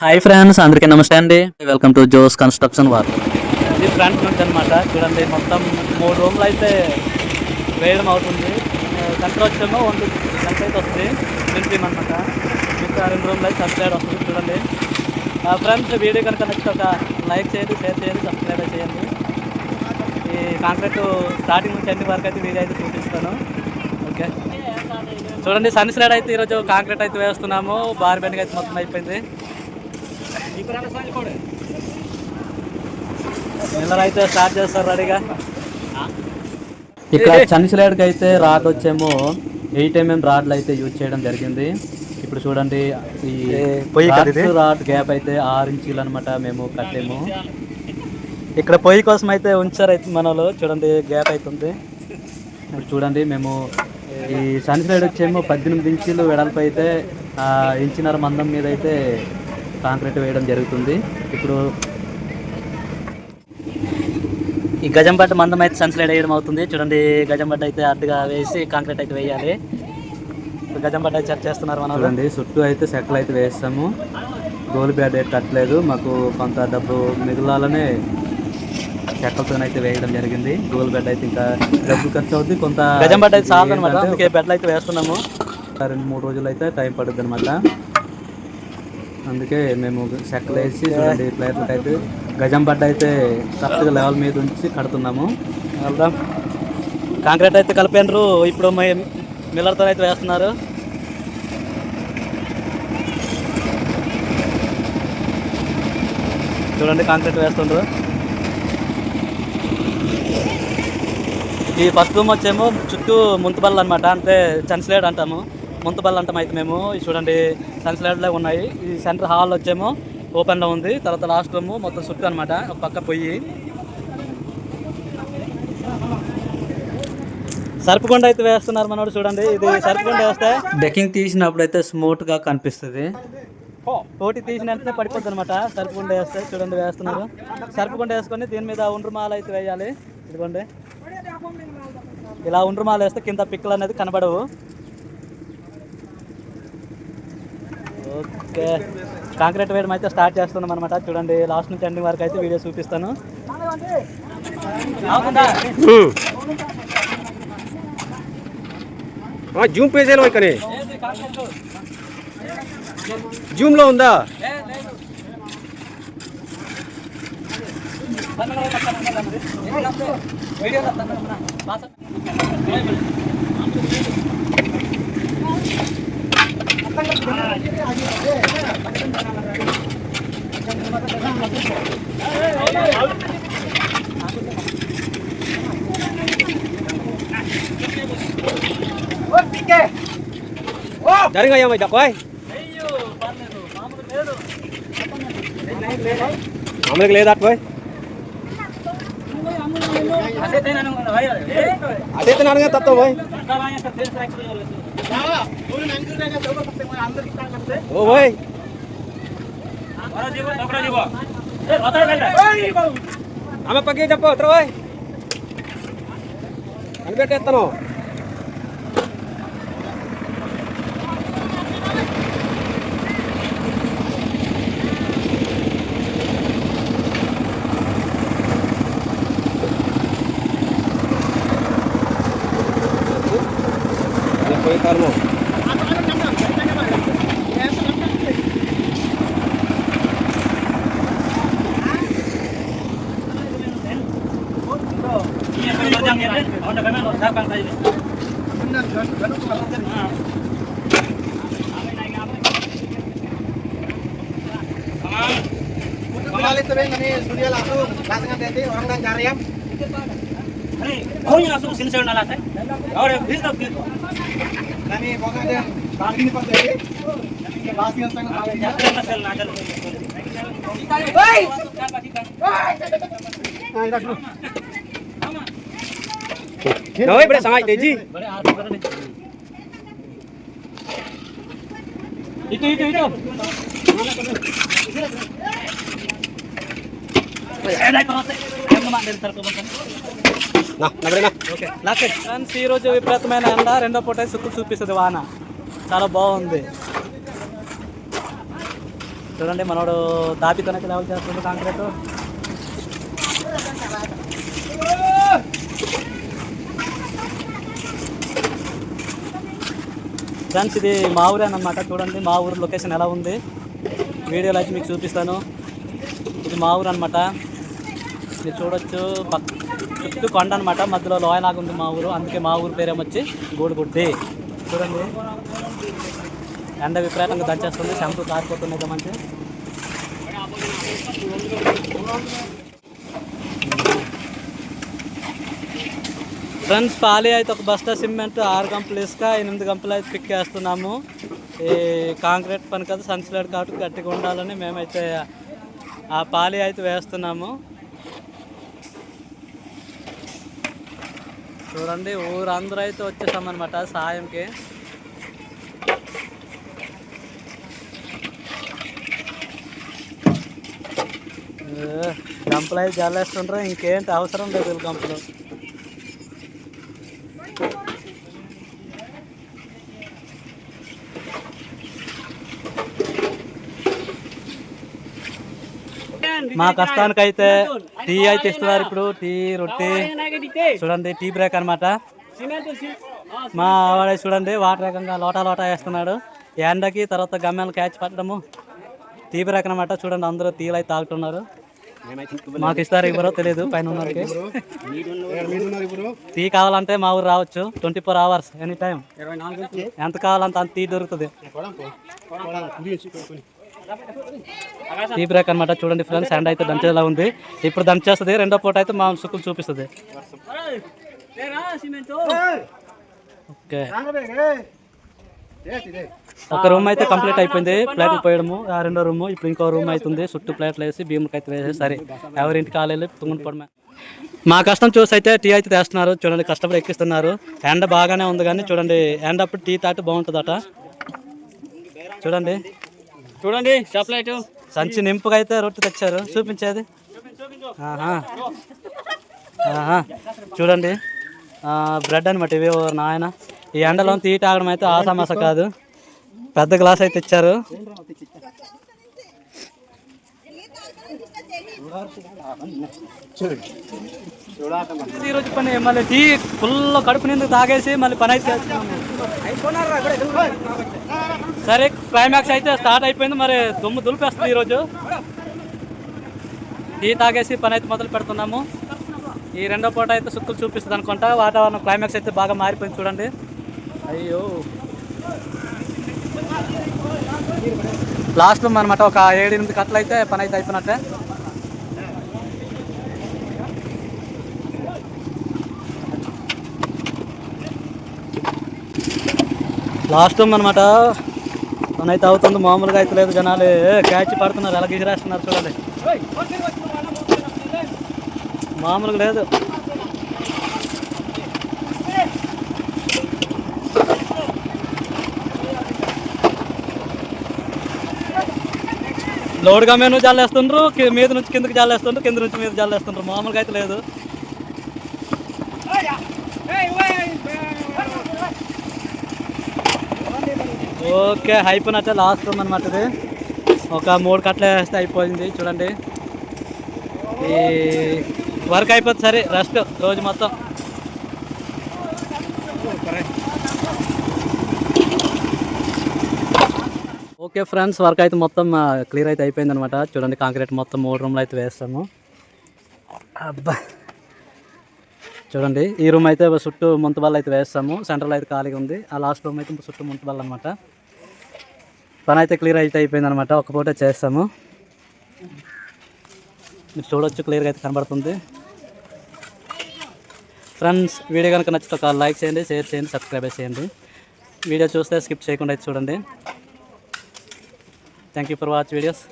Hi friends, అందరికీ నమస్తే అండి. Welcome to Jose construction work. ఇది ఫ్రంట్ నుంచి అనమాట. చూడండి, మొత్తం 3 రూమ్లు అయితే వేయడం అవుతుంది. సెంటర్ వచ్చేమో 1 గంట అయితే వస్తుంది ఫినిషింగ్ అనమాట. ఇంకా 2 రూమ్లు అయితే సబ్స్క్రైబ్ వస్తుంది. చూడండి ఫ్రెండ్స్, వీడియో కనుక నచ్చితే ఒక లైక్ చేయండి, షేర్ చేయండి, సబ్స్క్రైబ్ చేయండి. ఈ కాంక్రీట్ స్టార్టింగ్ నుంచి అన్ని వరకు అయితే వీడియో అయితే చూపిస్తాను. ఓకే, చూడండి సన్ స్లైడ్ అయితే ఈరోజు కాంక్రీట్ అయితే వేస్తున్నాము. బార్ బెండింగ్ అయితే మొత్తం అయిపోయింది. మిల్లర్ అయితే స్టార్ట్ చేస్తారు రెడీగా. ఇక్కడ సన్ స్లైడ్కి అయితే రాడ్ వచ్చేమో 8 mm రాడ్లు అయితే యూజ్ చేయడం జరిగింది. ఇప్పుడు చూడండి, ఈ రాడ్ గ్యాప్ అయితే 6 ఇంచీలు అనమాట మేము కట్టాము. ఇక్కడ పొయ్యి కోసం అయితే ఉంచారు అయితే మన వాళ్ళు. చూడండి గ్యాప్ అవుతుంది. ఇప్పుడు చూడండి, మేము ఈ సన్ స్లైడ్ వచ్చేమో 18 ఇంచీలు వెడల్పు అయితే 1.5 ఇంచు మందం మీద అయితే కాంక్రీట్ వేయడం జరుగుతుంది. ఇప్పుడు ఈ గజం బట్ట మందం అయితే సన్ స్లైడ్ వేయడం అవుతుంది. చూడండి, గజం బట్ట అయితే అడ్డుగా వేసి కాంక్రీట్ అయితే వేయాలి. ఇప్పుడు గజం బట్ట అయితే చెక్ చేస్తున్నారు మనం. చూడండి, చుట్టూ అయితే చెక్కలు అయితే వేస్తాము. గోల్ బ్యాడ్ అయితే కట్టలేదు, మాకు కొంత డబ్బు మిగులాలనే చెక్కలతోనైతే వేయడం జరిగింది. గోల్ బెడ్ అయితే ఇంకా డబ్బు ఖర్చు అవుతుంది. కొంత గజం బట్ట అయితే చాలు అనమాట, అందుకే బెడ్లు అయితే వేస్తున్నాము. 2-3 రోజులు అయితే టైం పడుతుంది అనమాట. అందుకే మేము చెక్కలు వేసి చూడండి ప్లేట్లకు అయితే గజం బడ్డ అయితే కరెక్ట్గా లెవెల్ మీద ఉంచి కడుతున్నాము. వెళ్దాం. కాంక్రీట్ అయితే కలిపారు. ఇప్పుడు మిల్లర్తో అయితే వేస్తున్నారు. చూడండి, కాంక్రీట్ వేస్తుండ్రు. ఈ ఫస్ట్ రూమ్ వచ్చేమో చుట్టూ ముంతబళ్ళు అనమాట, అంటే సన్ స్లైడ్ అంటాము, ముంతబళ్ళు అంటాం. అయితే మేము చూడండి సన్ స్లైడ్లో ఉన్నాయి. ఈ సెంటర్ హాల్ వచ్చేమో ఓపెన్లో ఉంది. తర్వాత లాస్ట్ రూమ్ మొత్తం చుట్టూ అనమాట, ఒక పక్క పొయ్యి. సర్పుకొండ అయితే వేస్తున్నారు మనోడు. చూడండి, ఇది సర్పుకొండ వేస్తే డెకింగ్ తీసినప్పుడు అయితే స్మూత్గా కనిపిస్తుంది. తోటి తీసిన వెంటనే పడిపోద్ది అనమాట సర్పుకొండ వేస్తే. చూడండి వేస్తున్నారు. సర్పుకొండ వేసుకొని దీని మీద ఉండ్రుమాల అయితే వేయాలి. ఇదిగోండి, ఇలా ఉండ్రుమాల వేస్తే కింద పిక్కలు అనేది కనబడవు. ఓకే, కాంక్రీట్ వేయడం అయితే స్టార్ట్ చేస్తున్నాం అనమాట. చూడండి, లాస్ట్ నుంచి ఎండింగ్ వరకు అయితే వీడియో చూపిస్తాను. జూమ్ పేజీలో ఇక్కడ జూమ్లో ఉందా? Dari yang majak woi. Ambil keledat woi. Aset nanya tatto woi. Oh woi. Ama pagi japo terus woi. Ambil tetan oh. Karmo. Kembali tebing ini studio langsung nanti orang dan cari yang. Oh ini langsung sini saya nalas ya. Orang bisa Nani pokoknya kali ini pas jadi pasti yang sangat paling ya. Hei! Nah, dah dulu. Noi pada sangat deji. Itu. Okay, friends, ఈరోజు విపరీతమైన ఎండ, రెండో పూట సుక్కు చూపిస్తుంది వాన. చాలా బాగుంది. చూడండి మనోడు తాపితోనైతే లెవెల్ చేస్తుంది కాంక్రీట్. ఫ్రెండ్స్ ఇది మా ఊరే అన్నమాట. చూడండి మా ఊరు లొకేషన్ ఎలా ఉంది వీడియోలో అయితే మీకు చూపిస్తాను. ఇది మా ఊరు అనమాట. మీరు చూడొచ్చు చుట్టూ కొండ అనమాట, మధ్యలో లోయలాగా ఉంది మా ఊరు. అందుకే మా ఊరు పేరేమొచ్చి గూడుగుడ్డి. చూడండి ఎండ విపరీతంగా దంచేస్తుంది, శంపులు కారిపోతున్నాయి మంచి. ఫ్రెండ్స్ పాలి అయితే ఒక బస్తా సిమెంట్ 6 గంపలు ఇసుక 8 గంపలు అయితే పిక్కేస్తున్నాము. ఈ కాంక్రీట్ పని కదా సంచులాడు కాబట్టి గట్టిగా ఉండాలని మేమైతే ఆ పాలి అయితే వేస్తున్నాము. చూడండి ఊరందరూ అయితే వచ్చేసామన్నమాట సాయంకి. గంపలు అయితే జల్లేస్తుంటారు, ఇంకేంటి అవసరం లేదు వీళ్ళు గంపలు. మా కష్టానికైతే టీ అయితే ఇస్తున్నారు ఇప్పుడు. టీ రొట్టి చూడండి, టీ బ్రేక్ అనమాట. మా వాడే చూడండి వాటర్ ఏకంగా లోటా వేస్తున్నాడు ఎండకి. తర్వాత గమ్యాలు క్యాచ్ పట్టడము టీ బ్రేక్ అనమాట. చూడండి అందరూ టీలు అయితే తాగుతున్నారు. మాకు ఇస్తారు ఇవ్వరో తెలియదు పైన ఉన్నకి. టీ కావాలంటే మా ఊరు రావచ్చు 24 hours ఎనీ టైం. ఎంత కావాలంటే అంత టీ దొరుకుతుంది. టీ బ్రేక్ అనమాట. చూడండి ఫ్రెండ్స్ ఎండ అయితే దంచేలా ఉంది. ఇప్పుడు దంచేస్తుంది, రెండో పూట అయితే మా సుక్కులు చూపిస్తుంది. ఓకే ఒక రూమ్ అయితే కంప్లీట్ అయిపోయింది, ప్లేట్లు పోయడము. రెండో రూమ్ ఇప్పుడు ఇంకో రూమ్ అవుతుంది. చుట్టూ ప్లేట్లు వేసి భీములకి అయితే వేసేసి సరే ఎవరింటి కాలేదు తుంగుని పడమే. మా కష్టం చూసి అయితే టీ అయితే తెస్తున్నారు. చూడండి కష్టపడి ఎక్కిస్తున్నారు. ఎండ బాగానే ఉంది కానీ చూడండి ఎండ అప్పుడు టీ తాటి బాగుంటుందట. చూడండి చూడండి చాక్లెట్ సంచి నింపుగా అయితే రొట్టె తెచ్చారు. చూపించేది చూడండి బ్రెడ్ అనమాట. ఇవి నాయన ఈ ఎండలో టీ తాగడం అయితే ఆసామాస కాదు. పెద్ద గ్లాస్ అయితే ఇచ్చారు. ఈరోజు పని మళ్ళీ టీ ఫుల్ కడుపు నిందుకు తాగేసి మళ్ళీ పని అయితే సరే క్లైమాక్స్ అయితే స్టార్ట్ అయిపోయింది. మరి దుమ్ము దులిపేస్తుంది ఈరోజు. టీ తాగేసి పని అయితే మొదలు పెడుతున్నాము. ఈ రెండో పూట అయితే సుక్కులు చూపిస్తుంది అనుకుంటా. వాతావరణం క్లైమాక్స్ అయితే బాగా మారిపోయింది చూడండి. అయ్యో లాస్ట్లో అనమాట ఒక 7-8 గంటలు అయితే పని అయితే అయిపోయినట్టే. లాస్ట్ అనమాట పని అయితే అవుతుంది. మామూలుగా అయితే లేదు, జనాలు క్యాచ్ పడుతున్నారు, ఎలా గిసిరేస్తున్నారు చూడండి. మామూలుగా లేదు. లోడ్గా మీద జాలేస్తుండ్రు, మీద నుంచి కిందకి జాలేస్తుండ్రు, కింద నుంచి మీద జాలేస్తుండ్రు. మామూలుగా అయితే లేదు. ఓకే అయిపోయినట్టే లాస్ట్ రూమ్ అనమాట. ఇది ఒక 3 కట్టలు వేస్తే అయిపోయింది. చూడండి ఈ వర్క్ అయిపోతుంది. సరే రెస్ట్ రోజు మొత్తం. ఓకే ఫ్రెండ్స్ వర్క్ అయితే మొత్తం క్లియర్ అయితే అయిపోయింది అనమాట. చూడండి కాంక్రీట్ మొత్తం 3 రూమ్లు అయితే వేస్తాము. అబ్బా చూడండి ఈ రూమ్ అయితే చుట్టూ ముంతబళ్ళు అయితే వేస్తాము. సెంట్రల్ అయితే ఖాళీగా ఉంది. ఆ లాస్ట్ రూమ్ అయితే చుట్టూ ముంతబళ్ళు అనమాట. పని అయితే క్లియర్ అయితే అయిపోయింది అనమాట. ఒక పూట చేస్తాము. మీరు చూడొచ్చు క్లియర్గా అయితే కనబడుతుంది. ఫ్రెండ్స్ వీడియో కనుక నచ్చితే ఒక లైక్ చేయండి, షేర్ చేయండి, సబ్స్క్రైబ్ చేయండి. వీడియో చూస్తే స్కిప్ చేయకుండా అయితే చూడండి. Thank you for watch videos.